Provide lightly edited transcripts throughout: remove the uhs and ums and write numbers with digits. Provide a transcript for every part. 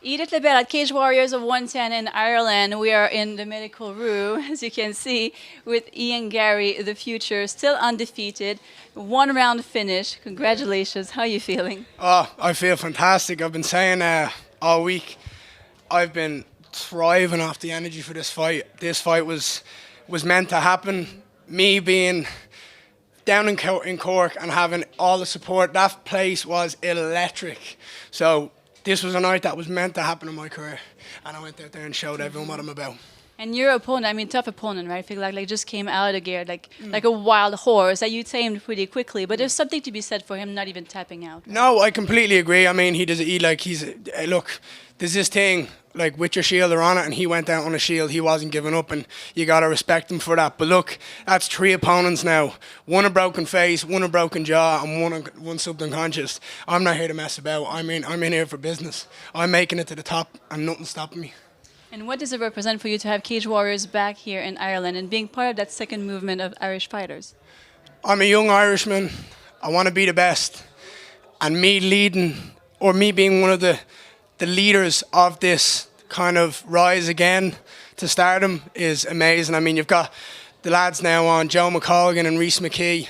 Edith Labelle at Cage Warriors of 110 in Ireland. We are in the medical room, as you can see, with Ian Garry, the future, still undefeated. One round finish. Congratulations. How are you feeling? Oh, I feel fantastic. I've been saying all week, I've been thriving off the energy for this fight. This fight was meant to happen. Me being down in Cork and having all the support, that place was electric. So this was a night that was meant to happen in my career, and I went out there and showed everyone what I'm about. And your opponent, I mean, tough opponent, right? Figlak like just came out of gear, like a wild horse that you tamed pretty quickly. But there's something to be said for him not even tapping out. Right? No, I completely agree. I mean, look, there's this thing, like with your shield or on it, and he went out on a shield. He wasn't giving up, and you got to respect him for that. But look, that's 3 opponents now. One a broken face, one a broken jaw, and one subconscious. I'm not here to mess about. I'm in here for business. I'm making it to the top, and nothing's stopping me. And what does it represent for you to have Cage Warriors back here in Ireland and being part of that second movement of Irish fighters? I'm a young Irishman. I want to be the best. And me leading, or me being one of the leaders of this kind of rise again to stardom is amazing. I mean, you've got the lads now on, Joe McColgan and Rhys McKee.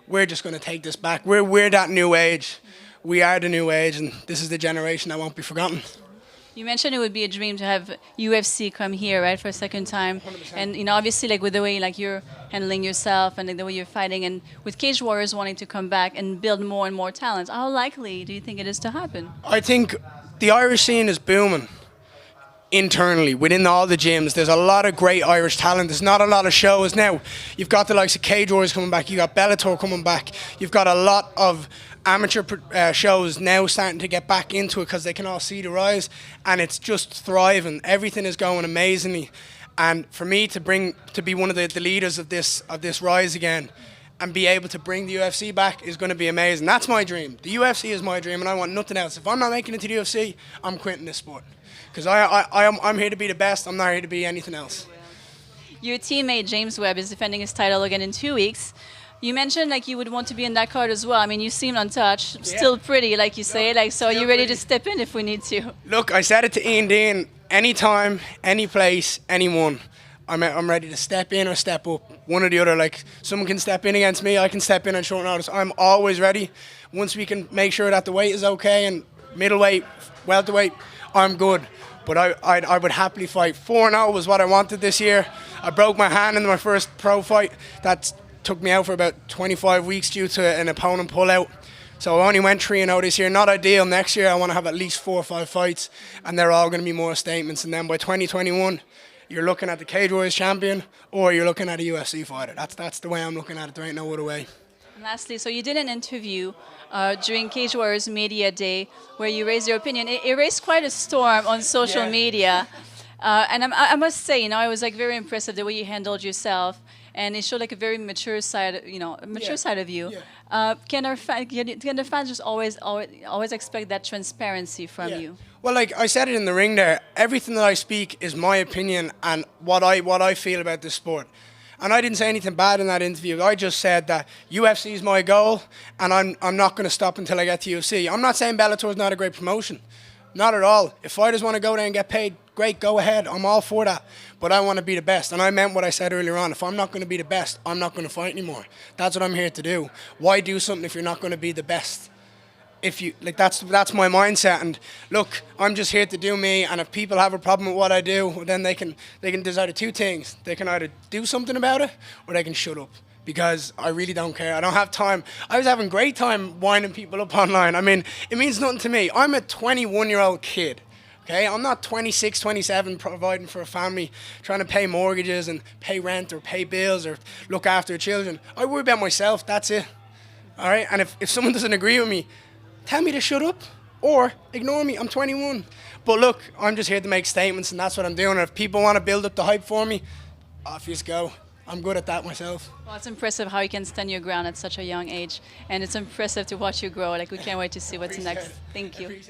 We're just going to take this back. We're that new age. We are the new age, and this is the generation that won't be forgotten. You mentioned it would be a dream to have UFC come here, right, for a second time. 100%. And you know, obviously, like with the way like you're handling yourself and like, the way you're fighting, and with Cage Warriors wanting to come back and build more and more talent, how likely do you think it is to happen? I think the Irish scene is booming internally within all the gyms. There's a lot of great Irish talent. There's not a lot of shows now. You've got the likes of Cage Warriors coming back. You've got Bellator coming back. You've got a lot of amateur shows now starting to get back into it because they can all see the rise, and it's just thriving. Everything is going amazingly, and for me to be one of the leaders of this rise again and be able to bring the UFC back is going to be amazing. That's my dream. The UFC is my dream, and I want nothing else. If I'm not making it to the UFC, I'm quitting this sport, because I'm here to be the best. I'm not here to be anything else. Your teammate James Webb is defending his title again in 2 weeks. You mentioned like you would want to be in that card as well. I mean, you seem untouched, still pretty, like you say. Like, so are you ready to step in if we need to? Look, I said it to Ian Dean. Anytime, any place, anyone. I'm ready to step in or step up. One or the other. Like, someone can step in against me, I can step in on short notice. I'm always ready. Once we can make sure that the weight is okay, and middleweight, welterweight, I'm good. But I would happily fight. 4-0 was what I wanted this year. I broke my hand in my first pro fight. That took me out for about 25 weeks due to an opponent pull-out. So I only went 3-0 this year. Not ideal. Next year I want to have at least 4 or 5 fights, and they're all going to be more statements. And then by 2021, you're looking at the Cage Warriors champion, or you're looking at a UFC fighter. That's the way I'm looking at it. There ain't no other way. And lastly, so you did an interview during Cage Warriors Media Day where you raised your opinion. It raised quite a storm on social media. And I must say, you know, I was like very impressed with the way you handled yourself, and it showed like a very mature side, you know, a mature side of you. Can the fans just always expect that transparency from you? Well, like I said it in the ring there, everything that I speak is my opinion and what I feel about this sport. And I didn't say anything bad in that interview. I just said that UFC is my goal, and I'm not going to stop until I get to UFC. I'm not saying Bellator is not a great promotion. Not at all. If fighters want to go there and get paid, great, go ahead. I'm all for that. But I want to be the best. And I meant what I said earlier on. If I'm not going to be the best, I'm not going to fight anymore. That's what I'm here to do. Why do something if you're not going to be the best? If you like, that's my mindset. And look, I'm just here to do me. And if people have a problem with what I do, then they can. There's either 2 things. They can either do something about it, or they can shut up. Because I really don't care. I don't have time. I was having great time winding people up online. I mean, it means nothing to me. I'm a 21-year-old kid. Okay, I'm not 26, 27 providing for a family, trying to pay mortgages and pay rent or pay bills or look after children. I worry about myself, that's it. All right, and if someone doesn't agree with me, tell me to shut up or ignore me. I'm 21. But look, I'm just here to make statements, and that's what I'm doing. And if people want to build up the hype for me, off you go. I'm good at that myself. Well, it's impressive how you can stand your ground at such a young age, and it's impressive to watch you grow. Like, we can't wait to see what's next. Thank you.